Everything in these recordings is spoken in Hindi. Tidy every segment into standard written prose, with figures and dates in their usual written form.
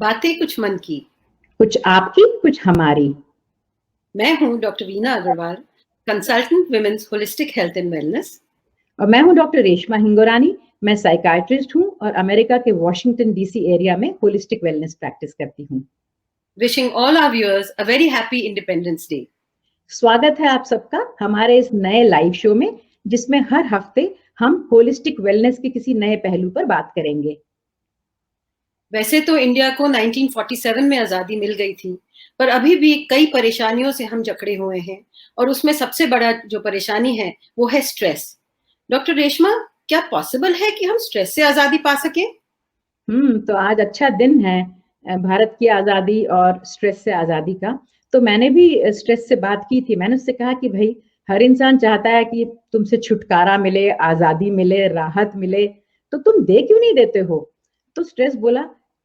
बातें कुछ मन की। कुछ आपकी कुछ हमारी। मैं हूँ doctor Veena Agarwal, consultant women's holistic health and wellness. और मैं हूँ डॉक्टर रेशमा हिंगोरानी। मैं साइकाइट्रिस्ट हूँ और अमेरिका के वॉशिंगटन डीसी एरिया में होलिस्टिक वेलनेस प्रैक्टिस करती हूँ। Wishing all our viewers a very happy Independence Day. स्वागत है आप सबका हमारे इस नए लाइव शो में, जिसमें हर हफ्ते हम होलिस्टिक वेलनेस के किसी नए पहलू पर बात करेंगे। वैसे तो इंडिया को 1947 में आज़ादी मिल गई थी, पर अभी भी कई परेशानियों से हम जकड़े हुए हैं और उसमें सबसे बड़ा जो परेशानी है वो है स्ट्रेस। डॉक्टर रेशमा, क्या पॉसिबल है कि हम स्ट्रेस से आज़ादी पा सकें? तो आज अच्छा दिन है भारत की आज़ादी और स्ट्रेस से आज़ादी का। तो मैंने भी स्ट्रेस से बात की थी। मैंने उससे कहा कि भाई, हर इंसान चाहता है कि तुमसे छुटकारा मिले, आज़ादी मिले, राहत मिले, तो तुम दे क्यों नहीं देते हो? तो स्ट्रेस बोला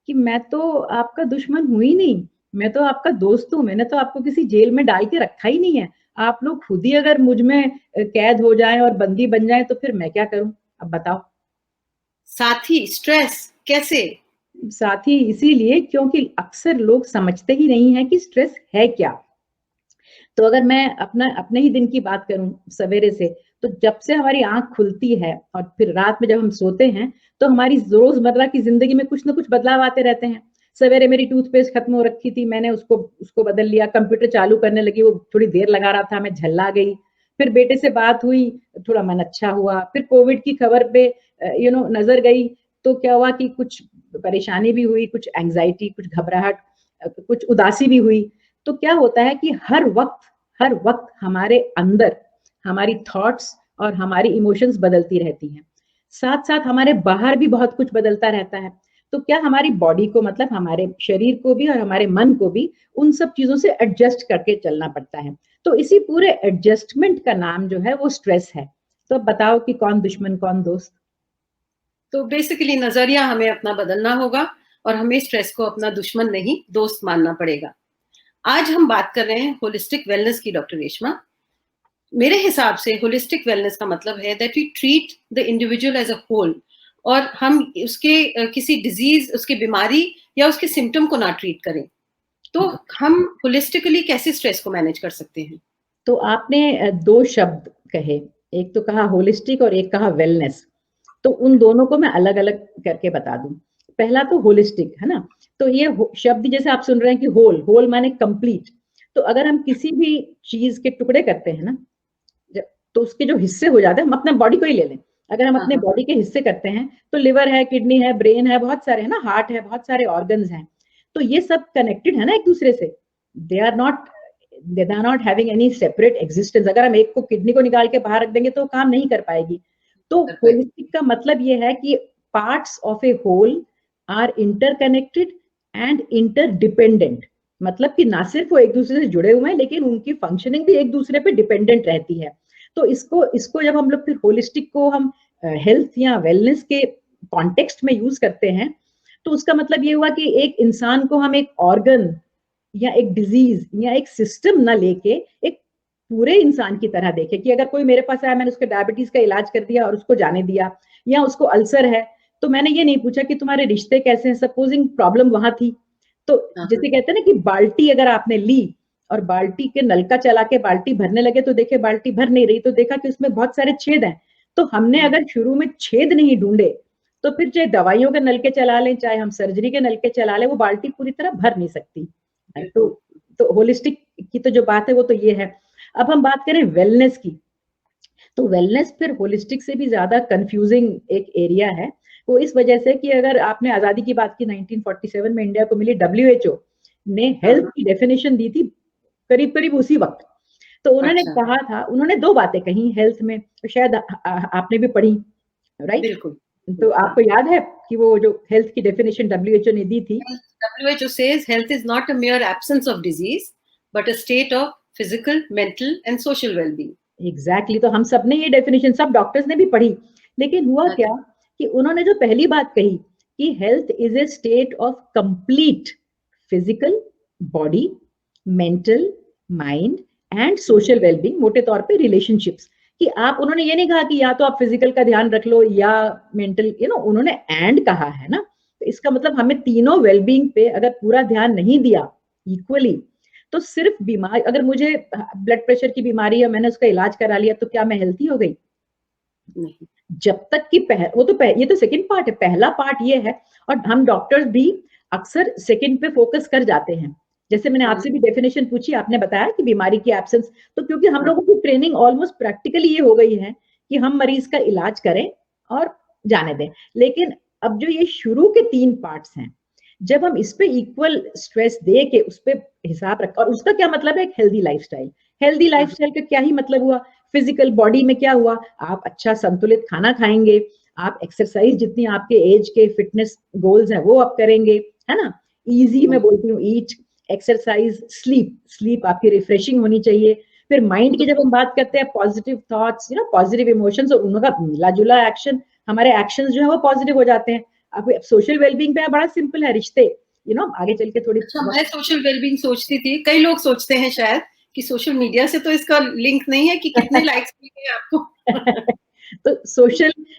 कि मैं तो आपका दुश्मन हूँ ही नहीं, मैं तो आपका दोस्त हूँ, मैंने तो आपको किसी जेल में डाल के रखा ही नहीं है। आप लोग खुद ही अगर मुझ में कैद हो जाएं और बंदी बन जाएं तो फिर मैं क्या करूं? अब बताओ। साथ ही स्ट्रेस कैसे? साथ ही इसीलिए क्योंकि अक्सर लोग समझते ही नहीं है कि स्ट्रेस है क्या। तो अगर मैं अपने ही दिन की बात करूं सवेरे से, तो जब से हमारी आंख खुलती है और फिर रात में जब हम सोते हैं, तो हमारी रोजमर्रा की जिंदगी में कुछ ना कुछ बदलाव आते रहते हैं। सवेरे मेरी टूथपेस्ट खत्म हो रखी थी, मैंने उसको उसको बदल लिया। कंप्यूटर चालू करने लगी, वो थोड़ी देर लगा रहा था, मैं झल्ला गई। फिर बेटे से बात हुई, थोड़ा मन अच्छा हुआ। फिर कोविड की खबर पे नजर गई, तो क्या हुआ कि कुछ परेशानी भी हुई, कुछ एंजाइटी, कुछ घबराहट, कुछ उदासी भी हुई। तो क्या होता है कि हर वक्त हमारे अंदर हमारी थॉट्स और हमारी इमोशंस बदलती रहती हैं। साथ साथ हमारे बाहर भी बहुत कुछ बदलता रहता है। तो क्या हमारी बॉडी को, मतलब हमारे शरीर को भी और हमारे मन को भी उन सब चीजों से एडजस्ट करके चलना पड़ता है। तो इसी पूरे एडजस्टमेंट का नाम जो है वो स्ट्रेस है। तो अब बताओ कि कौन दुश्मन कौन दोस्त? तो बेसिकली नजरिया हमें अपना बदलना होगा और हमें स्ट्रेस को अपना दुश्मन नहीं दोस्त मानना पड़ेगा। आज हम बात कर रहे हैं होलिस्टिक वेलनेस की, डॉक्टर रेशमा। मेरे हिसाब से होलिस्टिक वेलनेस का मतलब है that we treat the individual as a whole, और हम उसके किसी डिजीज, उसकी बीमारी या उसके सिम्टम को ना ट्रीट करें। तो हम होलिस्टिकली कैसे स्ट्रेस को मैनेज कर सकते हैं? तो आपने दो शब्द कहे, एक तो कहा होलिस्टिक और एक कहा वेलनेस। तो उन दोनों को मैं अलग अलग करके बता दूं। पहला तो होलिस्टिक है ना। तो ये शब्द जैसे आप सुन रहे हैं कि होल, होल माने कंप्लीट। तो अगर हम किसी भी चीज के टुकड़े करते हैं ना, तो उसके जो हिस्से हो जाते हैं, हम अपना बॉडी को ही ले लें। अगर हम हाँ अपने हाँ। बॉडी के हिस्से करते हैं, तो लिवर है, किडनी है, ब्रेन है, बहुत सारे है ना, हार्ट है, बहुत सारे ऑर्गन्स हैं। तो ये सब कनेक्टेड है ना एक दूसरे से। They are not they are not having any separate existence. अगर हम एक को, किडनी को निकाल के बाहर रख देंगे तो काम नहीं कर पाएगी। तो होलिस्टिक का मतलब ये है कि parts of a whole are interconnected and interdependent. मतलब कि ना सिर्फ वो एक दूसरे से जुड़े हुए हैं, लेकिन उनकी फंक्शनिंग भी एक दूसरे पे डिपेंडेंट रहती है। तो इसको इसको जब हम लोग फिर होलिस्टिक को हम हेल्थ या वेलनेस के कॉन्टेक्स्ट में यूज करते हैं, तो उसका मतलब ये हुआ कि एक इंसान को हम एक ऑर्गन या एक डिजीज या एक सिस्टम ना लेके एक पूरे इंसान की तरह देखे। कि अगर कोई मेरे पास आया, मैंने उसके डायबिटीज का इलाज कर दिया और उसको जाने दिया, या उसको अल्सर है, तो मैंने ये नहीं पूछा कि तुम्हारे रिश्ते कैसे हैं। सपोजिंग प्रॉब्लम वहां थी, तो जैसे कहते हैं ना कि बाल्टी अगर आपने ली और बाल्टी के नलका चला के बाल्टी भरने लगे, तो देखे बाल्टी भर नहीं रही, तो देखा कि उसमें बहुत सारे छेद हैं। तो हमने अगर शुरू में छेद नहीं ढूंढे, तो फिर चाहे दवाइयों के नलके चला लें, चाहे हम सर्जरी के नलके चला लें, वो बाल्टी पूरी तरह भर नहीं सकती। तो होलिस्टिक की तो जो बात है वो तो ये है। अब हम बात करें वेलनेस की, तो वेलनेस फिर होलिस्टिक से भी ज्यादा कंफ्यूजिंग एक एरिया है। वो इस वजह से कि अगर आपने आजादी की बात की, 1947 में इंडिया को मिली, डब्ल्यूएचओ ने हेल्थ की डेफिनेशन दी थी करीब करीब उसी वक्त। तो उन्होंने कहा था, उन्होंने दो बातें कही हेल्थ में, तो शायद आपने भी पढ़ी, राइट? बिल्कुल। तो आपको याद है कि वो जो हेल्थ की डेफिनेशन डब्ल्यूएचओ ने दी थी? WHO says health is not a mere absence of disease, but a state of physical, mental, and social well-being. Exactly. तो हम सब ने ये डेफिनेशन, सब डॉक्टर्स ने भी पढ़ी। लेकिन हुआ क्या कि उन्होंने जो पहली बात कही कि health is a state of complete physical body, mental, mind and social wellbeing, मोटे तौर पे रिलेशनशिप्स। कि आप, उन्होंने ये नहीं कहा कि या तो आप फिजिकल का ध्यान रख लो या मेंटल, उन्होंने एंड कहा है ना। तो इसका मतलब हमें तीनों वेलबींग पे अगर पूरा ध्यान नहीं दिया इक्वली, तो सिर्फ बीमार, अगर मुझे ब्लड प्रेशर की बीमारी है, मैंने उसका इलाज करा लिया, तो क्या मैं हेल्थी हो गई? नहीं। जब तक कि ये तो सेकंड पार्ट है, पहला पार्ट ये है। और हम डॉक्टर्स भी अक्सर सेकंड पे फोकस कर जाते हैं। जैसे मैंने आपसे भी डेफिनेशन पूछी, आपने बताया कि बीमारी की एब्सेंस, तो क्योंकि हम लोगों की ट्रेनिंग ऑलमोस्ट प्रैक्टिकली ये हो गई है कि हम मरीज का इलाज करें और जाने दें। लेकिन अब जो ये शुरू के 3 पार्ट्स हैं, जब हम इस पे इक्वल स्ट्रेस दे के उस पे हिसाब रख, और उसका क्या मतलब है? एक हेल्दी लाइफस्टाइल। हेल्दी लाइफस्टाइल का क्या ही मतलब हुआ? फिजिकल बॉडी में क्या हुआ? आप अच्छा संतुलित खाना खाएंगे, आप एक्सरसाइज जितनी आपके एज के फिटनेस गोल्स हैं वो आप करेंगे, है ना? इजी मैं बोलती हूँ, ईट, एक्सरसाइज, स्लीप, स्लीप आपकी रिफ्रेशिंग होनी चाहिए। फिर माइंड की जब हम बात करते हैं, पॉजिटिव थॉट्स, पॉजिटिव इमोशंस और उनका मिला जुला एक्शन, हमारे एक्शंस जो है वो पॉजिटिव हो जाते हैं। अब सोशल वेलबींग पे बड़ा सिंपल है, रिश्ते, आगे चल के थोड़ी अच्छा, मैं सोशल वेलबींग सोचती थी, कई लोग सोचते हैं शायद कि सोशल मीडिया से तो इसका लिंक नहीं है कि कितने लाइक्स मिल गए आपको। तो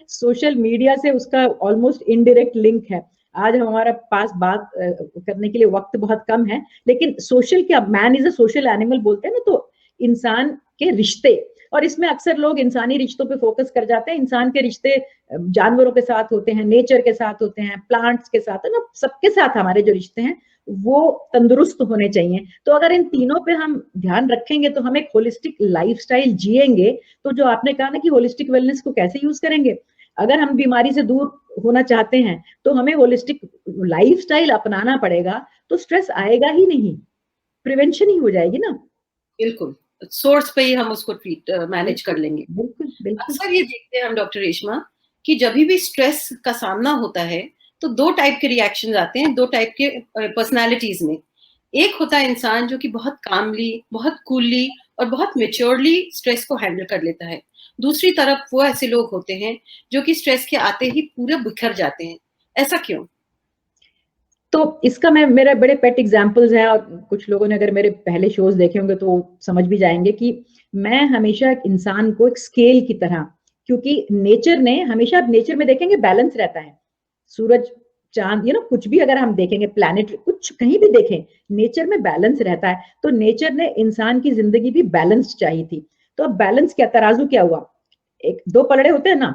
सोशल मीडिया से उसका ऑलमोस्ट इनडायरेक्ट लिंक है। आज हमारे पास बात करने के लिए वक्त बहुत कम है, लेकिन सोशल क्या, man is a social animal बोलते हैं ना, तो इंसान के रिश्ते, और इसमें अक्सर लोग इंसानी रिश्तों पे फोकस कर जाते हैं। इंसान के रिश्ते जानवरों के साथ होते हैं, नेचर के साथ होते हैं, प्लांट्स के साथ, है ना, सबके साथ हमारे जो रिश्ते हैं वो तंदुरुस्त होने चाहिए। तो अगर इन तीनों पे हम ध्यान रखेंगे तो हम एक होलिस्टिक लाइफस्टाइल जिएंगे। तो जो आपने कहा ना कि होलिस्टिक वेलनेस को कैसे यूज करेंगे, अगर हम बीमारी से दूर होना चाहते हैं तो हमें होलिस्टिक लाइफस्टाइल अपनाना पड़ेगा, तो स्ट्रेस आएगा ही नहीं, प्रिवेंशन ही हो जाएगी ना। बिल्कुल, सोर्स पे ही हम उसको मैनेज कर बिल्कुल लेंगे। बिल्कुल बिल्कुल। अक्सर ये देखते हैं हम डॉक्टर रेशमा कि जब भी स्ट्रेस का सामना होता है तो 2 टाइप के रिएक्शंस आते हैं, 2 टाइप के पर्सनैलिटीज में। एक होता है इंसान जो कि बहुत कामली, बहुत कूलली और बहुत मैच्योरली स्ट्रेस को हैंडल कर लेता है। दूसरी तरफ वो ऐसे लोग होते हैं जो कि स्ट्रेस के आते ही पूरे बिखर जाते हैं। ऐसा क्यों? तो इसका मैं, मेरे बड़े पेट एग्जांपल्स हैं, और कुछ लोगों ने अगर मेरे पहले शोज देखे होंगे तो समझ भी जाएंगे कि मैं हमेशा एक इंसान को एक स्केल की तरह, क्योंकि नेचर ने हमेशा, आप नेचर में देखेंगे बैलेंस रहता है। सूरज, चांद, कुछ भी अगर हम देखेंगे, प्लैनेट, कुछ कहीं भी देखें, नेचर में बैलेंस रहता है। तो नेचर ने इंसान की जिंदगी भी बैलेंस्ड चाहिए थी। तो अब बैलेंस क्या, तराजू क्या हुआ? एक दो पलड़े होते हैं ना,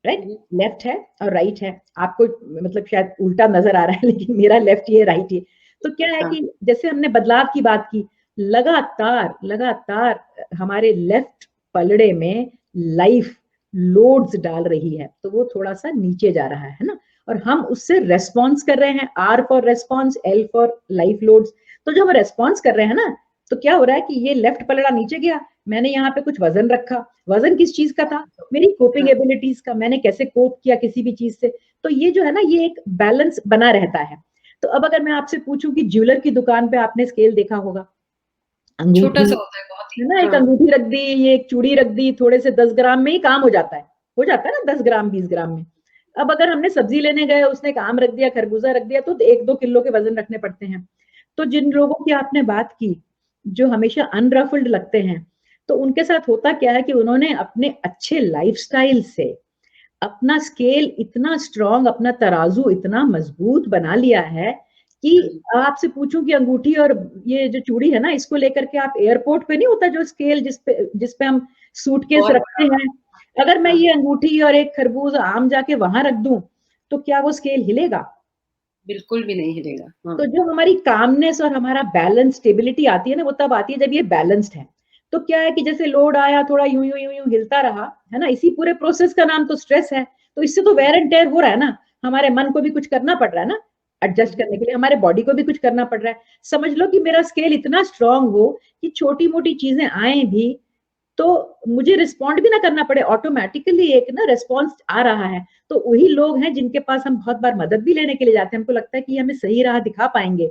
राइट? लेफ्ट है और राइट है। आपको मतलब शायद उल्टा नजर आ रहा है, लेकिन मेरा लेफ्ट ये, राइट ये। तो क्या है कि जैसे हमने बदलाव की बात की, लगातार लगातार हमारे लेफ्ट पलड़े में लाइफ लोड्स डाल रही है, तो वो थोड़ा सा नीचे जा रहा है ना, और हम उससे रेस्पॉन्स कर रहे हैं। R for response, L for life loads. तो जो हम रेस्पॉन्स कर रहे हैं ना, तो क्या हो रहा है कि ये लेफ्ट पलड़ा नीचे गया, मैंने यहाँ पे कुछ वजन रखा। वजन किस चीज का था? मेरी कोपिंग एबिलिटीज का, मैंने कैसे कोप किया किसी भी चीज से। तो ये जो है ना, ये एक बैलेंस बना रहता है। तो अब अगर मैं आपसे पूछूं कि ज्वेलर की दुकान पे आपने स्केल देखा होगा, छोटा अंगूठी, सा होता है बहुत ही। है ना, एक अंगूठी रख दी, ये एक चूड़ी रख दी, थोड़े से 10 ग्राम में ही काम हो जाता है ना, 10 ग्राम 20 ग्राम में। अब अगर हमने सब्जी लेने गए, उसने एक आम रख दिया, खरबूजा रख दिया, तो 1-2 किलो के वजन रखने पड़ते हैं। तो जिन लोगों की आपने बात की, जो हमेशा अनरफल्ड लगते हैं, तो उनके साथ होता क्या है कि उन्होंने अपने अच्छे लाइफस्टाइल से अपना स्केल इतना स्ट्रांग, अपना तराजू इतना मजबूत बना लिया है कि आपसे पूछूं कि अंगूठी और ये जो चूड़ी है ना, इसको लेकर के आप एयरपोर्ट पे नहीं होता जो स्केल, जिस पे हम सूटकेस रखते हैं, अगर मैं ये अंगूठी और एक खरबूज आम जाके वहां रख दूं, तो क्या वो स्केल हिलेगा? बिल्कुल भी नहीं हिलेगा। तो जो हमारी कामनेस और हमारा बैलेंस, स्टेबिलिटी आती है ना, वो तब आती है जब ये बैलेंस्ड है। तो क्या है कि जैसे लोड आया, थोड़ा यूं यूं यूं यूं हिलता रहा, है ना, इसी पूरे प्रोसेस का नाम तो स्ट्रेस है। तो इससे तो वेयर एंड टेयर हो रहा है ना, हमारे मन को भी कुछ करना पड़ रहा है ना, एडजस्ट करने के लिए हमारे बॉडी को भी कुछ करना पड़ रहा है। समझ लो कि मेरा स्केल इतना स्ट्रांग हो कि छोटी मोटी चीजें आए भी तो मुझे रिस्पॉन्ड भी ना करना पड़े, ऑटोमेटिकली एक ना रिस्पॉन्स आ रहा है। तो वही लोग हैं जिनके पास हम बहुत बार मदद भी लेने के लिए जाते हैं, हमको लगता है कि हमें सही राह दिखा पाएंगे,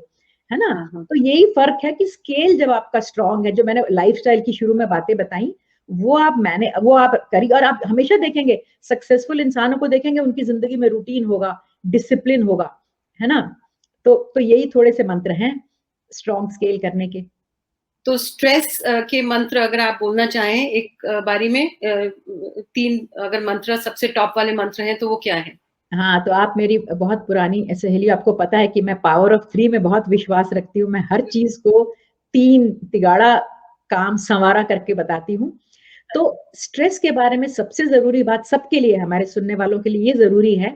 है ना। तो यही फर्क है कि स्केल जब आपका स्ट्रांग है, जो मैंने लाइफस्टाइल की शुरू में बातें बताई, वो आप करिए, और आप हमेशा देखेंगे सक्सेसफुल इंसानों को, देखेंगे उनकी जिंदगी में रूटीन होगा, डिसिप्लिन होगा, है ना। तो यही थोड़े से मंत्र हैं स्ट्रॉन्ग स्केल करने के। तो स्ट्रेस के मंत्र अगर आप बोलना चाहें एक बारी में, 3 अगर मंत्र सबसे टॉप वाले मंत्र हैं तो वो क्या है? हाँ, तो आप मेरी बहुत पुरानी सहेली, आपको पता है कि मैं पावर ऑफ 3 में बहुत विश्वास रखती हूँ। मैं हर चीज़ को 3 तिगाड़ा काम संवारा करके बताती हूँ। तो स्ट्रेस के बारे में सबसे ज़रूरी बात सबके लिए, हमारे सुनने वालों के लिए ये ज़रूरी है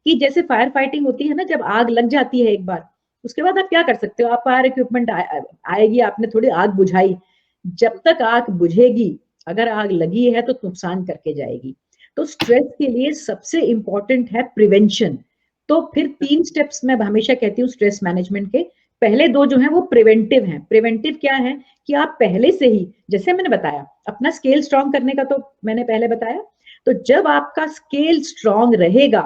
कि जैसे फायर फाइटिंग होती है ना, जब आग लग जाती है एक बार, उसके बाद आप क्या कर सकते हो? आप फायर इक्विपमेंट आएगी, आपने थोड़ी आग बुझाई। जब तक आग बुझेगी, अगर आग लगी है तो नुकसान करके जाएगी। तो स्ट्रेस के लिए सबसे इम्पोर्टेंट है प्रिवेंशन। तो फिर 3 स्टेप्स मैं हमेशा कहती हूँ स्ट्रेस मैनेजमेंट के। पहले 2 जो हैं वो प्रिवेंटिव हैं। प्रिवेंटिव क्या है कि आप पहले से ही, जैसे मैंने बताया, अपना स्केल स्ट्रॉन्ग करने का तो मैंने पहले बताया। तो जब आपका स्केल स्ट्रॉन्ग रहेगा,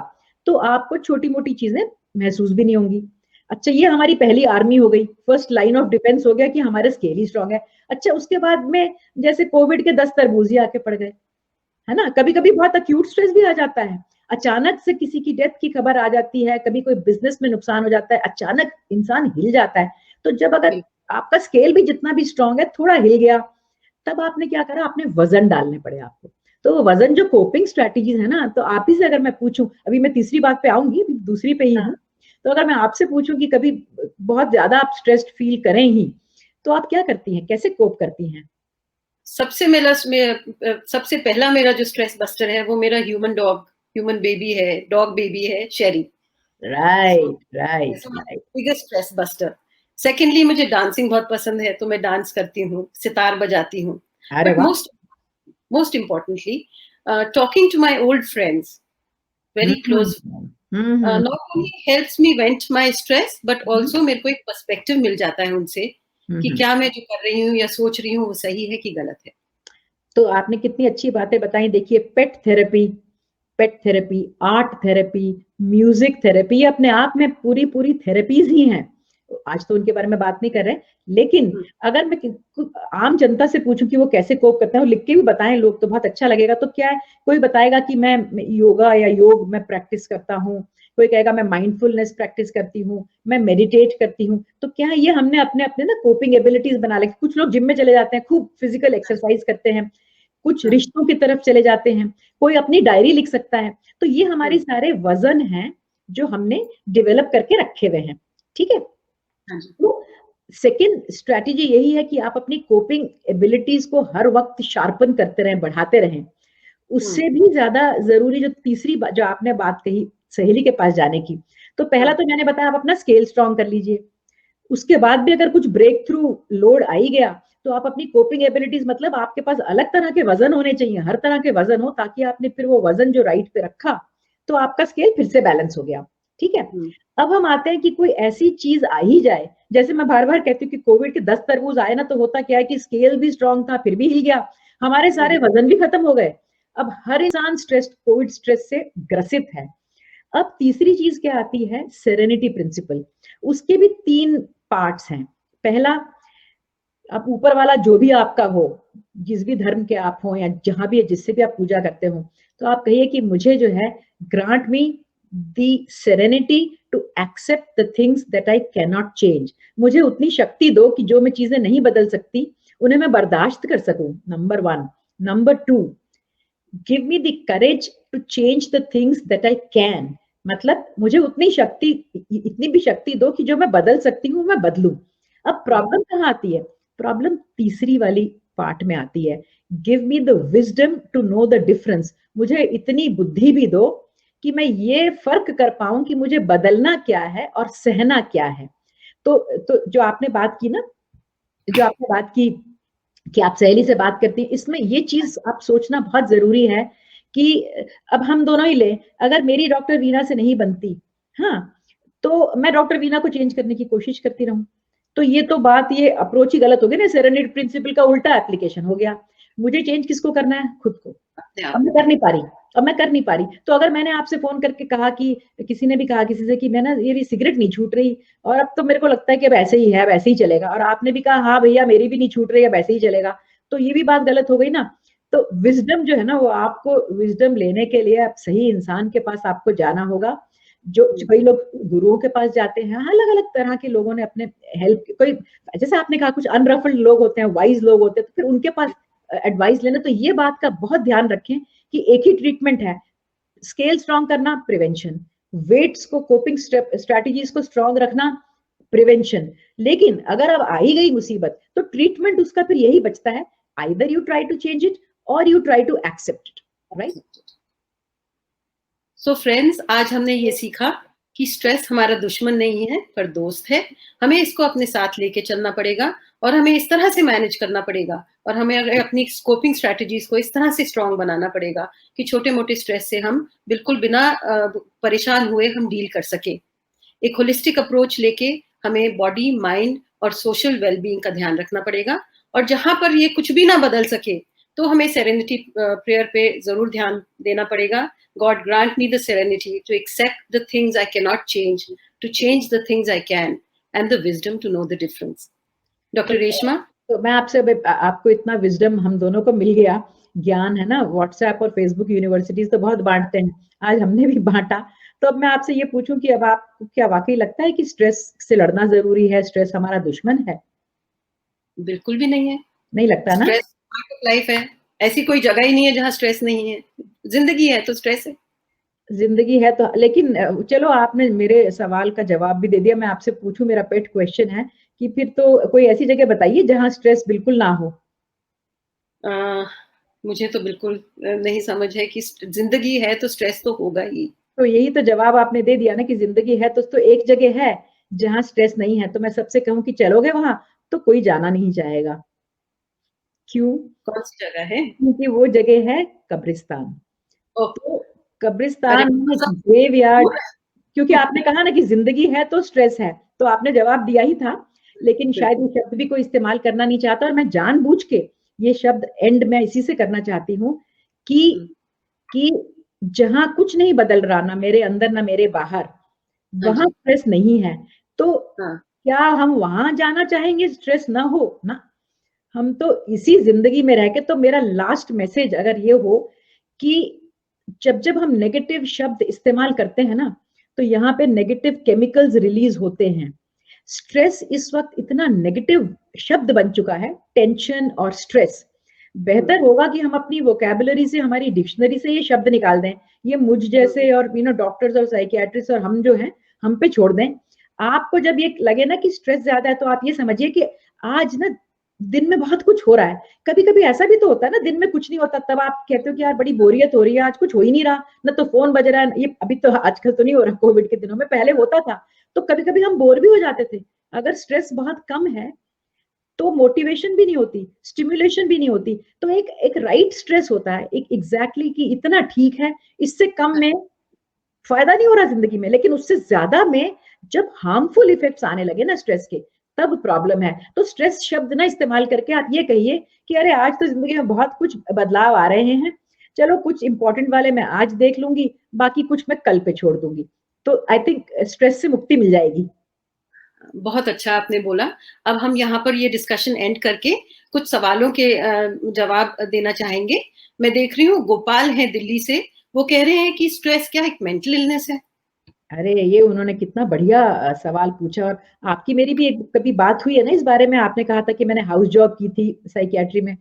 तो आपको छोटी-मोटी चीज़ें महसूस भी नहीं होंगी। अच्छा, ये हमारी पहली आर्मी हो गई, फर्स्ट लाइन ऑफ डिफेंस हो गया कि हमारा स्केल ही स्ट्रॉन्ग है। अच्छा, उसके बाद में जैसे कोविड के 10 तरबूजी आके पड़ गए, है ना? कभी-कभी बहुत एक्यूट स्ट्रेस भी आ जाता है। अचानक से किसी की डेथ की खबर आ जाती है, कभी कोई बिज़नेस में नुकसान हो जाता है, अचानक इंसान हिल जाता है। तो जब अगर आपका स्केल भी जितना भी स्ट्रॉन्ग है, थोड़ा हिल गया, तब आपने क्या करा? आपने वज़न डालने पड़े आपको। तो वज़न जो कोपिंग स्ट्रैटेजीज़ है ना, तो आप ही से अगर मैं पूछूँ, अभी मैं तीसरी बात पे आऊँगी, अभी दूसरी पे ही हूँ। तो अगर मैं आपसे पूछूँ कि कभी बहुत ज़्यादा आप स्ट्रेस्ड फ़ील करें ही, तो आप क्या करती हैं? कैसे कोप करती हैं? सबसे पहला मेरा जो स्ट्रेस बस्टर है वो मेरा ह्यूमन बेबी है, डॉग बेबी है, शेरी। Right, right, right. Biggest stress buster. Secondly, मुझे डांसिंग बहुत पसंद है, तो मैं डांस करती हूँ, सितार बजाती हूँ। अरे बट वाह! most importantly, talking to my old friends, hmm, very hmm, close, hmm, hmm, not only helps me vent my stress, but hmm, also मेरे को एक पर्सपेक्टिव मिल जाता है उनसे हुँ, कि हुँ। क्या मैं जो कर रही हूँ या सोच रही हूँ वो सही है कि गलत है। तो आपने कितनी अच्छी बातें बताई। देखिए, pet therapy, art therapy, music therapy, ये अपने आप में पूरी-पूरी थेरेपीज़ ही हैं। आज तो उनके बारे में बात नहीं कर रहे, लेकिन हम्म, अगर मैं कि कु आम जनता से पूछूँ कि वो कैसे कोप करते हैं, वो लिख के भी बताएँ लोग तो बहुत अच्छा लगेगा। तो क्या है, कोई बताएगा कि मैं योगा या योग मैं प्रैक्टिस करता हूँ, कोई कहेगा मैं माइंडफुलनेस प्रैक्टिस करती हूँ, मैं मेडिटेट करती हूँ। तो क्या है, ये हमने अपने-अपने ना कोपिंग एबिलिटीज़ बना ली। कुछ लोग जिम में चले जाते हैं, खूब फिज़िकल एक्सरसाइज़ करते हैं, कुछ हाँ, रिश्तों की तरफ चले जाते हैं, कोई अपनी डायरी लिख सकता है। तो ये हमारी हम्म, सारे वज़न हैं, जो हमने डेवलप करके रखे हुए हैं, ठीक है? हाँ जी। तो सेकंड स्ट्रैटेजी यही है कि आप अपनी कोपिंग एबिलिटीज़ को हर वक़्त शार्पन करते रहें, बढ़ाते रहें। हम्म, उससे भी ज़्यादा ज़रूरी जो तीसरी जो आपने बात कही सहेली के पास जाने की, तो पहला हाँ, तो मैंने बताया आप अपना स्केल स्ट्रॉन्ग कर लीजिए। उसके बाद भी अगर कुछ ब्रेक थ्रू लोड आ ही गया, तो आप अपनी कोपिंग एबिलिटीज़, मतलब आपके पास अलग तरह के वज़न होने चाहिए, हर तरह के वज़न हो, ताकि आपने फिर वो वज़न जो राइट पे रखा, तो आपका स्केल फिर से बैलेंस हो गया, ठीक है? हम्म, अब हम आते हैं कि कोई ऐसी चीज़ आ ही जाए, जैसे मैं बार-बार कहती हूँ कि कोविड के 10 तरबूज आए ना, तो होता क्या है कि स्केल भी स्ट्रॉन्ग था, फिर भी हिल गया, हमारे सारे हम्म, वज़न भी खत्म हो गए। अब हर इंसान कोविड स्ट्रेस से ग्रसित है। अब तीसरी चीज़ क्या आती है, सेरेनिटी प्रिंसिपल। उसके भी 3 पार्ट्स हैं। पहला, आप ऊपर वाला जो भी आपका हो, जिस भी धर्म के आप हो या जहाँ भी जिससे भी आप पूजा करते हो, तो आप कहिए कि मुझे जो है, grant me the serenity to accept the things that I can not change. मुझे उतनी शक्ति दो कि जो मैं चीज़ें नहीं बदल सकती, उन्हें मैं बर्दाश्त कर सकूँ, number 1। Number 2, give me the courage to change the things that I can. मतलब मुझे उतनी शक्ति, इतनी भी शक्ति दो कि जो मैं बदल सकती हूँ मैं बदलूं। अब हम्म, प्रॉब्लम कहाँ आती है? प्रॉब्लम तीसरी वाली पार्ट में आती है। Give me the wisdom to know the difference. मुझे इतनी बुद्धि भी दो कि मैं ये फर्क कर पाऊं कि मुझे बदलना क्या है और सहना क्या है। तो जो आपने बात की ना, जो आपने बात की कि आप सहेली से बात करती हैं, इसमें ये चीज़ आप सोचना बहुत ज़रूरी है कि अब हम दोनों ही लें, अगर मेरी डॉक्टर वीना से नहीं बनती, हाँ, तो मैं डॉक्टर वीना को चेंज करने की कोशिश करती रहूँ। तो ये तो बात, ये अप्रोच ही गलत हो गया ना, सेरेनिटी प्रिंसिपल का उल्टा एप्लीकेशन हो गया। मुझे चेंज किसको करना है? खुद को। अपने अब आप मैं को। कर नहीं पा रही, अब मैं कर नहीं पा रही। तो अगर मैंने आपसे फ़ोन करके कहा कि किसी ने भी कहा किसी से कि मैं ना ये सिगरेट नहीं छूट रही और अब तो मेरे को लगता है कि अब ऐसे ही है, अब ऐसे ही चलेगा, और आपने भी कहा हाँ भैया मेरी भी नहीं छूट रही, अब ऐसे ही चलेगा। तो ये भी बात गलत हो गई ना। तो विज़डम जो है ना, वो आपको विज़डम लेने के लिए आप सही इंसान के पास आपको जाना होगा। जो हम्म, कई लोग गुरुओं के पास जाते हैं, अलग-अलग तरह के लोगों ने अपने हेल्प, कोई जैसे आपने कहा कुछ अनरफल्ड लोग होते हैं, वाइज़ लोग होते हैं, तो फिर उनके पास एडवाइस लेना। तो ये बात का बहुत ध्यान रखें कि एक ही ट्रीटमेंट है, स्केल स्ट्रॉन्ग करना प्रिवेंशन, वेट्स को, कोपिंग स्ट्रेटजीज को स्ट्रॉन्ग रखना, प्रिवेंशन। लेकिन अगर अब आ ही गई मुसीबत तो ट्रीटमेंट उसका फिर यही बचता है, either you try to change it or you try to accept it, right. So friends, आज हमने ये सीखा कि स्ट्रेस हमारा दुश्मन नहीं है पर दोस्त है। हमें इसको अपने साथ लेके चलना पड़ेगा और हमें इस तरह से मैनेज करना पड़ेगा और हमें अपनी स्कोपिंग स्ट्रैटेजीज को इस तरह से स्ट्रॉन्ग बनाना पड़ेगा कि छोटे मोटे स्ट्रेस से हम बिल्कुल बिना परेशान हुए हम डील कर सके। एक होलिस्टिक अप्रोच लेके हमें बॉडी, माइंड और सोशल वेलबींग का ध्यान रखना पड़ेगा और जहां पर ये कुछ भी ना बदल सके तो हमें सेरेनिटी प्रेयर पे जरूर ध्यान देना पड़ेगा। God grant me the serenity to accept the things I cannot change, to change the things I can, and the wisdom to know the difference. Dr. Reshma? तो मैं आपसे, आपको इतना विजडम हम दोनों को मिल गया, ज्ञान है ना, व्हाट्सएप और फेसबुक यूनिवर्सिटीज तो बहुत बांटते हैं, आज हमने भी बांटा। तो अब मैं आपसे ये पूछूं कि अब आपको क्या वाकई लगता है कि स्ट्रेस से लड़ना जरूरी है, स्ट्रेस हमारा दुश्मन है? बिल्कुल भी नहीं है। नहीं लगता ना? स्ट्रेस पार्ट ऑफ लाइफ है, ऐसी कोई जगह ही नहीं है जहाँ स्ट्रेस नहीं है। जिंदगी है तो स्ट्रेस है। जिंदगी है तो, लेकिन चलो आपने मेरे सवाल का जवाब भी दे दिया। मैं आपसे पूछूं, मेरा पेट क्वेश्चन है कि फिर तो कोई ऐसी जगह बताइए जहां स्ट्रेस बिल्कुल ना हो। मुझे तो बिल्कुल नहीं समझ है कि जिंदगी है तो स्ट्रेस तो होगा ही। तो यही तो जवाब आपने दे दिया ना कि जिंदगी है तो एक जगह है जहां स्ट्रेस नहीं है। तो मैं सबसे कहूं कि चलोगे वहां तो कोई जाना नहीं चाहेगा। क्यों? कौन सी जगह है? क्योंकि वो जगह है कब्रिस्तान। तो अरे कब्रिस्तान में ग्रेवयार्ड, क्योंकि आपने कहा ना कि जिंदगी है तो स्ट्रेस है, तो आपने जवाब दिया ही था। लेकिन शायद ये शब्द भी कोई इस्तेमाल करना नहीं चाहता और मैं जानबूझ के ये शब्द एंड में इसी से करना चाहती हूँ कि जहां कुछ नहीं बदल रहा, ना मेरे अंदर ना मेरे बाहर, वहां स्ट्रेस नहीं है। तो क्या हम वहां जाना चाहेंगे स्ट्रेस ना हो ना? हम तो इसी जिंदगी में रह के, तो मेरा लास्ट मैसेज अगर ये हो कि जब जब हम नेगेटिव शब्द इस्तेमाल करते हैं ना, तो यहाँ पे नेगेटिव केमिकल्स रिलीज होते हैं। स्ट्रेस इस वक्त इतना नेगेटिव शब्द बन चुका है, टेंशन और स्ट्रेस। बेहतर होगा कि हम अपनी वोकैबुलरी से, हमारी डिक्शनरी से ये शब्द निकाल दें। ये मुझ जैसे और डॉक्टर्स और साइकियाट्रिस्ट और हम जो हैं, हम पे छोड़ दें। आपको जब ये लगे ना कि स्ट्रेस ज्यादा है, तो आप ये समझिए कि आज ना दिन में बहुत कुछ हो रहा है। कभी कभी ऐसा भी तो होता है ना, दिन में कुछ नहीं होता, तब आप कहते हो कि यार बड़ी बोरियत हो रही है, आज कुछ हो ही नहीं रहा, ना तो फोन बज रहा है। ये अभी तो आजकल तो नहीं हो रहा, कोविड के दिनों में पहले होता था। तो कभी कभी हम बोर भी हो जाते थे। अगर स्ट्रेस बहुत कम है तो मोटिवेशन भी नहीं होती, स्टिमुलेशन भी नहीं होती। तो एक राइट स्ट्रेस होता है, एक एग्जैक्टली कि इतना ठीक है, इससे कम में फायदा नहीं हो रहा जिंदगी में, लेकिन उससे ज्यादा में जब हार्मफुल इफेक्ट्स आने लगे ना स्ट्रेस के, तब प्रॉब्लम है। तो स्ट्रेस शब्द ना इस्तेमाल करके आप ये कहिए कि अरे आज तो जिंदगी में बहुत कुछ बदलाव आ रहे हैं, चलो कुछ इंपॉर्टेंट वाले मैं आज देख लूंगी, बाकी कुछ मैं कल पे छोड़ दूंगी। तो आई थिंक स्ट्रेस से मुक्ति मिल जाएगी। बहुत अच्छा आपने बोला। अब हम यहाँ पर ये डिस्कशन एंड करके कुछ सवालों के जवाब देना चाहेंगे। मैं देख रही हूँ गोपाल है दिल्ली से, वो कह रहे हैं कि स्ट्रेस क्या एक मेंटल इलनेस है? अरे ये उन्होंने कितना बढ़िया सवाल पूछा। और आपकी मेरी भी एक कभी बात हुई है ना इस बारे में, आपने कहा था कि मैंने हाउस जॉब की थी साइकियाट्री में,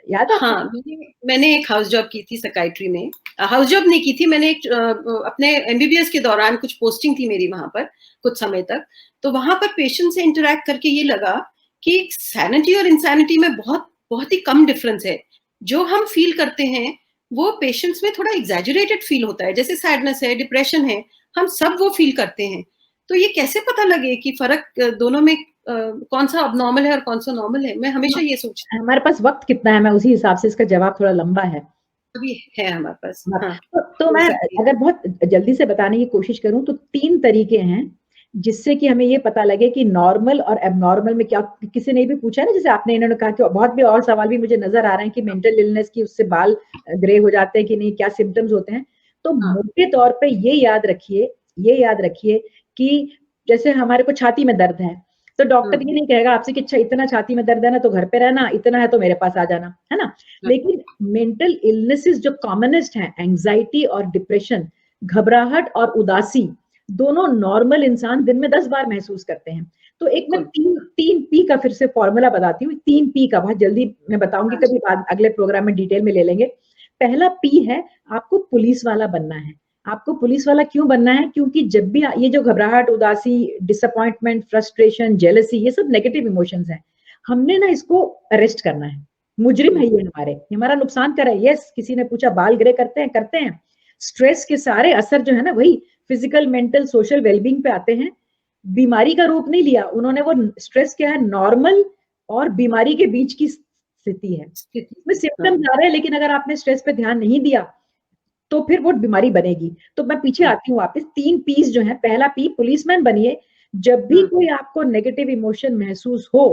याद है? हाँ, मैंने एक हाउस जॉब की थी साइकियाट्री में। हाउस जॉब नहीं की थी मैंने, एक अपने एमबीबीएस के दौरान कुछ पोस्टिंग थी मेरी वहां पर कुछ समय तक। तो वहां पर पेशेंट से इंटरेक्ट करके ये लगा कि सैनिटी और इंसैनिटी में बहुत बहुत ही कम डिफरेंस है। जो हम फील करते हैं वो पेशेंट्स में थोड़ा एग्जैजरेटेड फील होता है, जैसे सैडनेस है, डिप्रेशन है, हम सब वो फील करते हैं। तो ये कैसे पता लगे कि फर्क दोनों में कौन सा अबनॉर्मल है और कौन सा नॉर्मल है? मैं हमेशा ये सोचती हूँ। हमारे पास वक्त कितना है, मैं उसी हिसाब से इसका जवाब थोड़ा लंबा है अभी है हमारे पास। हाँ, तो मैं अगर बहुत जल्दी से बताने की कोशिश करूं तो 3 तरीके हैं जिससे कि हमें ये पता लगे कि नॉर्मल और एबनॉर्मल में क्या। किसी ने भी पूछा है ना, जैसे आपने, इन्होंने कहा कि बहुत भी और सवाल भी मुझे नजर आ रहे हैं कि मेंटल इलनेस की उससे बाल ग्रे हो जाते हैं कि नहीं, क्या सिम्टम्स होते हैं। तो मोटे तौर पे ये याद रखिए कि जैसे हमारे को छाती में दर्द है, तो डॉक्टर ये नहीं कहेगा आपसे कि अच्छा इतना छाती में दर्द है ना तो घर पे रहना, इतना है तो मेरे पास आ जाना, है ना। लेकिन मेंटल इलनेसेस जो कॉमनेस्ट हैं, एंजाइटी और डिप्रेशन, घबराहट और उदासी, दोनों नॉर्मल इंसान दिन में 10 बार महसूस करते हैं। तो एक मैं तीन पी का फिर से फॉर्मूला बताती हूँ। 3 पी का बहुत जल्दी मैं बताऊंगी, कभी बाद अगले प्रोग्राम में डिटेल में ले लेंगे। पहला पी है, आपको पुलिस वाला बनना है। आपको पुलिस वाला क्यों बनना है? क्योंकि जब भी ये जो घबराहट, उदासी, डिसअपॉइंटमेंट, फ्रस्ट्रेशन, जेलसी, ये सब नेगेटिव इमोशंस हैं। हमने ना इसको अरेस्ट करना है। मुजरिम है ये हमारा नुकसान कर रहा है। यस, किसी ने पूछा बाल ग्रे करते हैं। स्ट्रेस के सारे असर जो है ना वही फिजिकल, मेंटल, सोशल वेलबींग पे आते हैं। बीमारी का रूप नहीं लिया उन्होंने। वो स्ट्रेस क्या है? नॉर्मल और बीमारी के बीच की स्थिति है। इसमें सिम्टम्स आ रहे हैं, लेकिन अगर आपने स्ट्रेस पे ध्यान नहीं दिया तो फिर वो बीमारी बनेगी। तो मैं पीछे आती हूँ वापस। 3 पीस जो है, पहला पी पुलिसमैन बनिए। जब भी कोई आपको नेगेटिव इमोशन महसूस हो,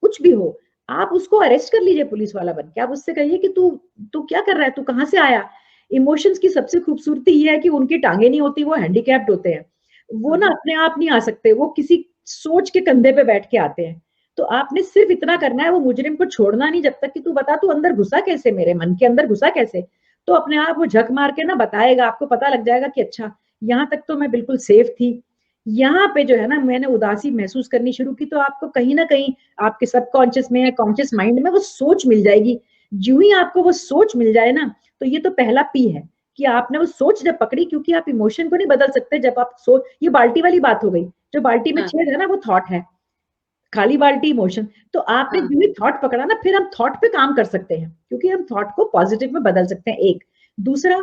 कुछ भी हो, आप उसको अरेस्ट कर लीजिए पुलिस वाला बन के। आप उससे कहिए कि तू तू क्या कर रहा है, तू कहाँ से आया। इमोशंस की सबसे खूबसूरती ये है कि उनकी टांगे नहीं होती, वो हैंडीकैप्ड होते हैं। वो ना अपने आप नहीं आ सकते, वो किसी सोच के कंधे पे बैठ के आते हैं। तो आपने सिर्फ इतना करना है, वो मुजरिम को छोड़ना नहीं जब तक कि तू बता, तू अंदर घुसा कैसे, मेरे मन के अंदर घुसा कैसे। तो अपने आप वो झक मार के ना बताएगा, आपको पता लग जाएगा कि अच्छा यहाँ तक तो मैं बिल्कुल सेफ थी। यहाँ पे जो है ना मैंने उदासी महसूस करनी शुरू की, तो आपको कहीं ना कहीं आपके सबकॉन्शियस में, कॉन्शियस माइंड में वो सोच मिल जाएगी। जो ही आपको वो सोच मिल जाए ना, तो ये तो पहला पी है कि आपने वो सोच जब पकड़ी, क्योंकि आप इमोशन को नहीं बदल सकते जब आप सोच। ये बाल्टी वाली बात हो गई, जो बाल्टी में छेद है ना वो थॉट है, खाली बाल्टी इमोशन। तो आपने जो भी थॉट पकड़ा ना, फिर हम थॉट पे काम कर सकते हैं, क्योंकि हम थॉट को पॉजिटिव में बदल सकते हैं। एक दूसरा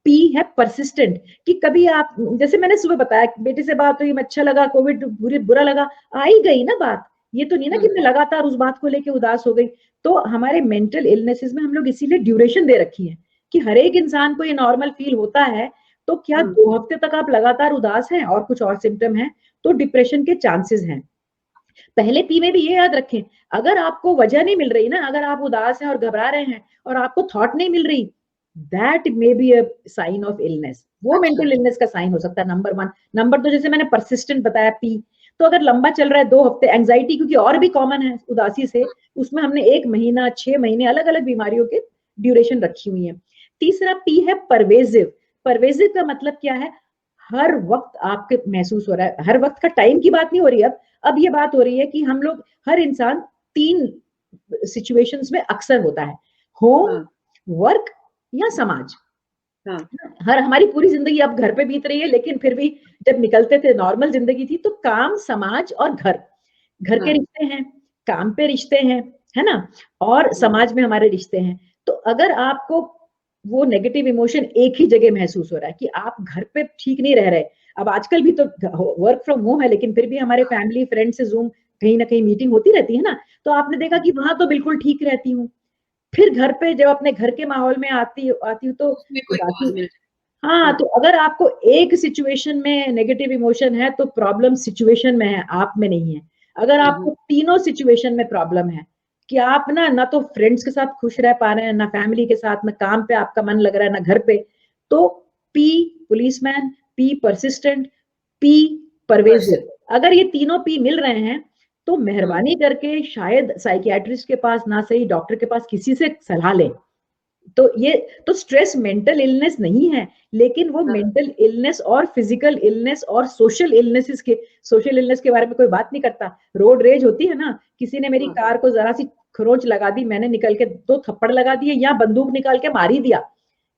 पी है परसिस्टेंट, कि कभी आप, जैसे मैंने सुबह बताया बेटे से बात हुई, अच्छा लगा, कोविड बुरा लगा, आ ही गई ना बात। ये तो नहीं ना कि मैं लगातार उस बात को लेके उदास हो गई। तो हमारे मेंटल इलनेसेस में हम लोग इसीलिए ड्यूरेशन दे रखी है कि हर एक इंसान को ये नॉर्मल फील होता है। तो क्या 2 हफ्ते तक आप लगातार उदास हैं और कुछ और सिम्टम है, तो डिप्रेशन के चांसेस हैं। पहले पी में भी ये याद रखें, अगर आपको वजह नहीं मिल रही ना, अगर आप उदास हैं और घबरा रहे हैं और आपको थॉट नहीं मिल रही, that may be a sign of illness. वो मेंटल इलनेस का साइन हो सकता है, नंबर 1। नंबर 2, जैसे मैंने परसिस्टेंट बताया पी, तो अगर लंबा चल रहा है 2 हफ्ते, एंजाइटी क्योंकि और भी कॉमन है उदासी से, उसमें हमने 1 महीना, 6 महीने अलग अलग बीमारियों के ड्यूरेशन रखी हुई है। तीसरा पी है परवेजिव। परवेजिव का मतलब क्या है? हर वक्त आपके महसूस हो रहा है, हर वक्त का टाइम की बात नहीं हो रही अब ये बात हो रही है कि हम लोग, हर इंसान 3 सिचुएशंस में अक्सर होता है, होम, वर्क या समाज। हर हमारी पूरी जिंदगी अब घर पे बीत रही है, लेकिन फिर भी जब निकलते थे नॉर्मल जिंदगी थी, तो काम, समाज और घर, घर के रिश्ते हैं, काम पे रिश्ते हैं, है ना, और समाज में हमारे रिश्ते हैं। तो अगर आपको वो नेगेटिव इमोशन एक ही जगह महसूस हो रहा है कि आप घर पे ठीक नहीं रह रहे, अब आजकल भी तो वर्क फ्रॉम होम है, लेकिन फिर भी हमारे फैमिली फ्रेंड से जूम कहीं ना कहीं मीटिंग होती रहती है ना, तो आपने देखा कि वहां तो बिल्कुल ठीक रहती हूँ, फिर घर पे जब अपने घर के माहौल में आती आती हूँ तो उदासी। हाँ, तो अगर आपको एक सिचुएशन में नेगेटिव इमोशन है, तो प्रॉब्लम सिचुएशन में है, आप में नहीं है। अगर आपको तीनों सिचुएशन में प्रॉब्लम है कि आप ना तो फ्रेंड्स के साथ खुश रह पा रहे हैं, ना फैमिली के साथ, ना काम पे आपका मन लग रहा है, ना घर पे, तो P policeman, P persistent, P pervasive, अगर ये तीनों पी मिल रहे हैं, तो मेहरबानी करके शायद साइकियाट्रिस्ट के पास ना सही, डॉक्टर के पास किसी से सलाह लें। तो ये तो स्ट्रेस मेंटल इलनेस नहीं है, लेकिन वो मेंटल इलनेस और फिजिकल इलनेस और सोशल इलनेस के बारे में कोई बात नहीं करता। रोड रेज होती है ना, किसी ने मेरी कार को जरा सी खरोंच लगा दी, मैंने निकल के 2 थप्पड़ लगा दिए या बंदूक निकाल के मार ही दिया।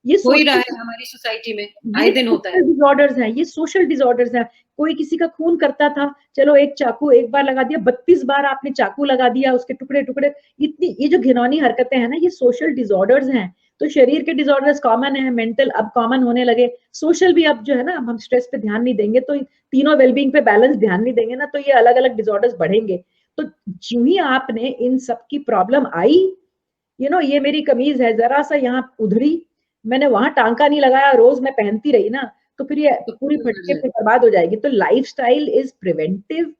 ये हो ही रहा है हमारी सोसाइटी में, आए ये दिन होता है। डिसऑर्डर्स हैं, ये सोशल डिसऑर्डर्स हैं। कोई किसी का खून करता था, चलो एक चाकू एक बार लगा दिया, 32 बार आपने चाकू लगा दिया, उसके टुकड़े टुकड़े, इतनी ये जो घिनौनी हरकतें हैं ना, ये सोशल डिसऑर्डर्स हैं। तो शरीर के डिसऑर्डर्स कॉमन है, मेंटल अब कॉमन होने लगे, सोशल भी अब जो है ना, अब हम स्ट्रेस पे ध्यान नहीं देंगे, तो तीनों वेलबींग पे बैलेंस ध्यान नहीं देंगे ना, तो ये अलग अलग डिसऑर्डर्स बढ़ेंगे। तो जो ही आपने इन सब की प्रॉब्लम आई, ये मेरी कमीज है जरा सा यहाँ उधड़ी, मैंने वहां टांका नहीं लगाया, रोज मैं पहनती रही ना, तो फिर ये पूरी फटके पे बर्बाद हो जाएगी। तो लाइफस्टाइल इज प्रिवेंटिव,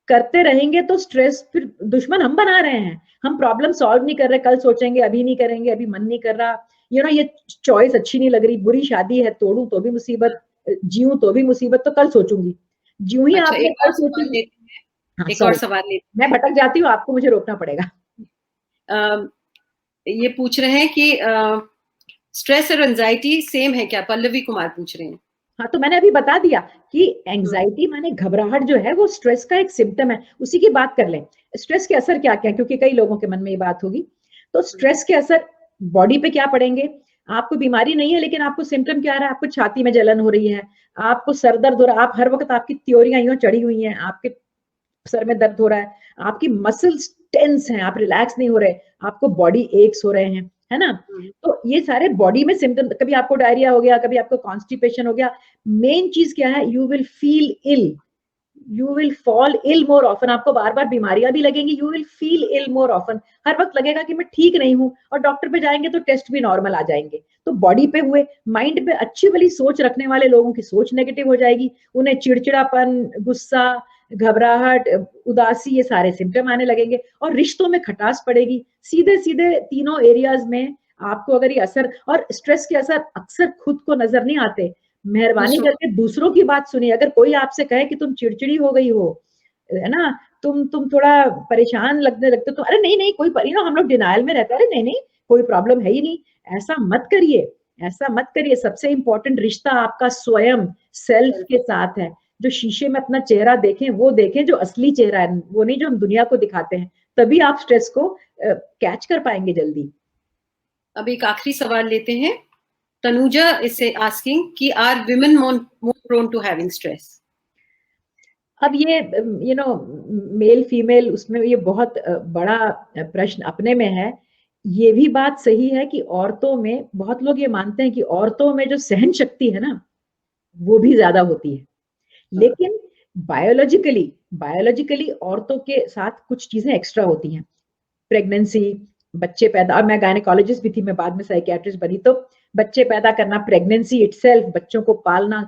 करते रहेंगे तो स्ट्रेस फिर दुश्मन हम बना रहे हैं, हम प्रॉब्लम सॉल्व नहीं कर रहे, कल सोचेंगे, अभी नहीं करेंगे, अभी मन नहीं कर रहा, ये चॉइस अच्छी नहीं लग रही, बुरी शादी है, तोड़ू तो भी मुसीबत, जीऊं तो भी मुसीबत, तो कल सोचूंगी। ज्यों ही अच्छा, आपने एक कल और सवाल सोची। लेते हैं, हाँ एक और सॉरी, सवाल लेते मैं भटक जाती हूँ, आपको मुझे रोकना पड़ेगा। हैं। ये पूछ रहे हैं कि स्ट्रेस और एंजाइटी सेम है क्या? पल्लवी कुमार पूछ रहे हैं। हाँ, तो मैंने अभी बता दिया कि एंजाइटी माने घबराहट जो है वो स्ट्रेस का एक सिम्टम है, उसी की बात कर लें। स्ट्रेस के असर क्या क्या, क्योंकि कई लोगों के मन में ये बात होगी। तो स्ट्रेस के असर बॉडी पे क्या पड़ेंगे? आपको बीमारी नहीं है लेकिन आपको सिम्टम क्या आ रहा है, आपको छाती में जलन हो रही है, आपको सर दर्द हो रहा है, आप हर वक्त आपकी त्योरियां यूं चढ़ी हुई हैं, आपके सर में दर्द हो रहा है, आपकी मसल्स टेंस हैं, आप रिलैक्स नहीं हो रहे, आपको बॉडी एक्स हो रहे हैं, है ना? तो ये सारे बॉडी में सिम्टम, कभी आपको डायरिया हो गया, कभी आपको कॉन्स्टिपेशन हो गया, मेन चीज क्या है, you will feel ill, you will fall ill more often, आपको बार बार बीमारियां भी लगेंगी, you will feel ill more often, हर वक्त लगेगा कि मैं ठीक नहीं हूं, और डॉक्टर पे जाएंगे तो टेस्ट भी नॉर्मल आ जाएंगे। तो बॉडी पे हुए, माइंड पे अच्छी वाली सोच रखने वाले लोगों की सोच नेगेटिव हो जाएगी, उन्हें चिड़चिड़ापन, गुस्सा, घबराहट, उदासी, ये सारे सिम्टम आने लगेंगे, और रिश्तों में खटास पड़ेगी। सीधे सीधे तीनों एरियाज में आपको अगर ये असर, और स्ट्रेस के असर अक्सर खुद को नजर नहीं आते, मेहरबानी करके दूसरों की बात सुनिए। अगर कोई आपसे कहे कि तुम चिड़चिड़ी हो गई हो, है ना, तुम थोड़ा परेशान लगने लगते हो, तो अरे नहीं नहीं कोई ना, हम लोग डिनायल में रहते हैं, अरे नहीं नहीं कोई प्रॉब्लम है ही नहीं, ऐसा मत करिए, ऐसा मत करिए। सबसे इंपॉर्टेंट रिश्ता आपका स्वयं सेल्फ के साथ है। जो शीशे में अपना चेहरा देखें, वो देखें जो असली चेहरा है, वो नहीं जो हम दुनिया को दिखाते हैं, तभी आप स्ट्रेस को कैच कर पाएंगे जल्दी। अब एक आखिरी सवाल लेते हैं। तनुजा is asking कि are women more prone to having stress? अब ये मेल फीमेल उसमें ये बहुत बड़ा प्रश्न अपने में है। ये भी बात सही है कि औरतों में, बहुत लोग ये मानते हैं कि औरतों में जो सहन शक्ति है ना, वो भी ज्यादा होती है, लेकिन बायोलॉजिकली औरतों के साथ कुछ चीजें एक्स्ट्रा होती हैं। प्रेगनेंसी, बच्चे पैदा, और मैं गायनेकोलॉजिस्ट भी थी, मैं बाद में साइकियाट्रिस्ट बनी, तो बच्चे पैदा करना, प्रेगनेंसी इटसेल्फ, बच्चों को पालना,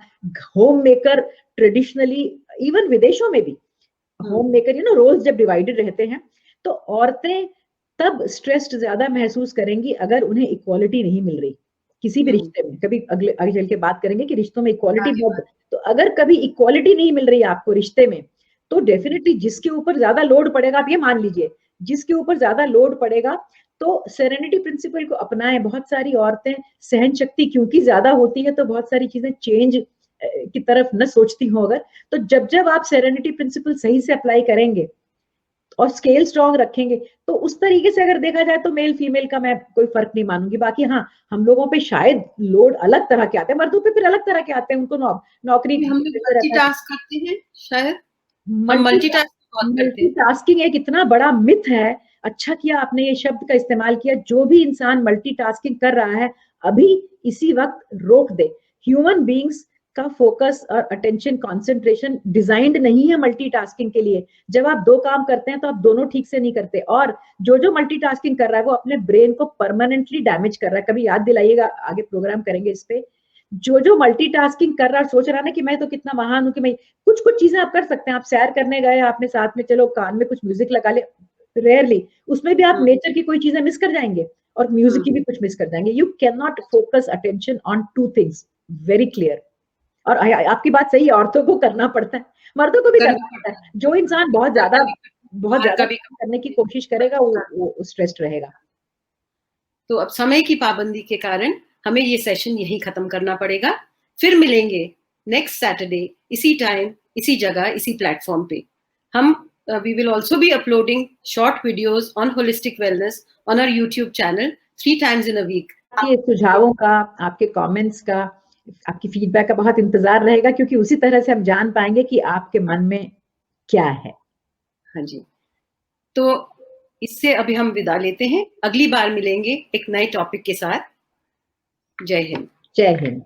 होम मेकर ट्रेडिशनली, इवन विदेशों में भी होम मेकर रोल्स जब डिवाइडेड रहते हैं, तो औरतें तब स्ट्रेस्ड ज्यादा महसूस करेंगी अगर उन्हें इक्वालिटी नहीं मिल रही किसी भी रिश्ते में। कभी अगले आगे चल के बात करेंगे कि रिश्तों में इक्वालिटी बहुत, तो अगर कभी इक्वालिटी नहीं मिल रही आपको रिश्ते में, तो डेफिनेटली जिसके ऊपर ज्यादा लोड पड़ेगा, आप ये मान लीजिए, जिसके ऊपर ज्यादा लोड पड़ेगा, तो सेरेनिटी प्रिंसिपल को अपनाएं। बहुत सारी औरतें सहन शक्ति क्योंकि ज्यादा होती है, तो बहुत सारी चीजें चेंज की तरफ न सोचती हो अगर, तो जब जब आप सेरेनिटी प्रिंसिपल सही से अप्लाई करेंगे और स्केल स्ट्रॉन्ग रखेंगे, तो उस तरीके से अगर देखा जाए तो मेल फीमेल का मैं कोई फर्क नहीं मानूंगी। बाकी हाँ, हम लोगों पे शायद लोड अलग तरह के आते हैं, मर्दों पे फिर अलग तरह के आते हैं, उनको नौकरी, हम लोग मल्टीटास्क करते हैं, शायद मल्टीटास्किंग एक इतना बड़ा मिथ है। अच्छा किया आपने ये शब्द का इस्तेमाल किया। जो भी इंसान मल्टीटास्किंग कर रहा है, अभी इसी वक्त रोक दे। ह्यूमन बीइंग्स का फोकस और अटेंशन कंसंट्रेशन डिजाइंड नहीं है मल्टीटास्किंग के लिए। जब आप दो काम करते हैं तो आप दोनों ठीक से नहीं करते, और जो मल्टीटास्किंग कर रहा है वो अपने ब्रेन को परमानेंटली डैमेज कर रहा है। कभी याद दिलाइएगा, आगे प्रोग्राम करेंगे इस पे। जो मल्टीटास्किंग कर रहा है, सोच रहा है ना कि मैं तो कितना महान हूं कि मैं, कुछ कुछ चीजें आप कर सकते हैं। आप सैर करने गए, आपने साथ में चलो कान में कुछ म्यूजिक लगा ले, रेयरली उसमें भी आप नेचर की कोई चीजें मिस कर जाएंगे और म्यूजिक की भी कुछ मिस कर जाएंगे। You can not focus attention on two things, very clear. और आपकी बात सही है, औरतों को करना पड़ता है, मर्दों को भी करना पड़ता है। जो इंसान बहुत ज्यादा करने की कोशिश करेगा वो स्ट्रेस्ड रहेगा। तो अब समय की पाबंदी के कारण हमें ये सेशन यहीं खत्म करना पड़ेगा। फिर मिलेंगे नेक्स्ट सैटरडे इसी टाइम, इसी जगह, इसी प्लेटफॉर्म पे। हम we will also be uploading short videos on holistic wellness on our YouTube channel 3 times in a week. आपके सुझावों का, आपके कमेंट्स का, आपकी फीडबैक का बहुत इंतजार रहेगा, क्योंकि उसी तरह से हम जान पाएंगे कि आपके मन में क्या है। हाँ जी, तो इससे अभी हम विदा लेते हैं। अगली बार मिलेंगे एक नए टॉपिक के साथ। जय हिंद। जय हिंद।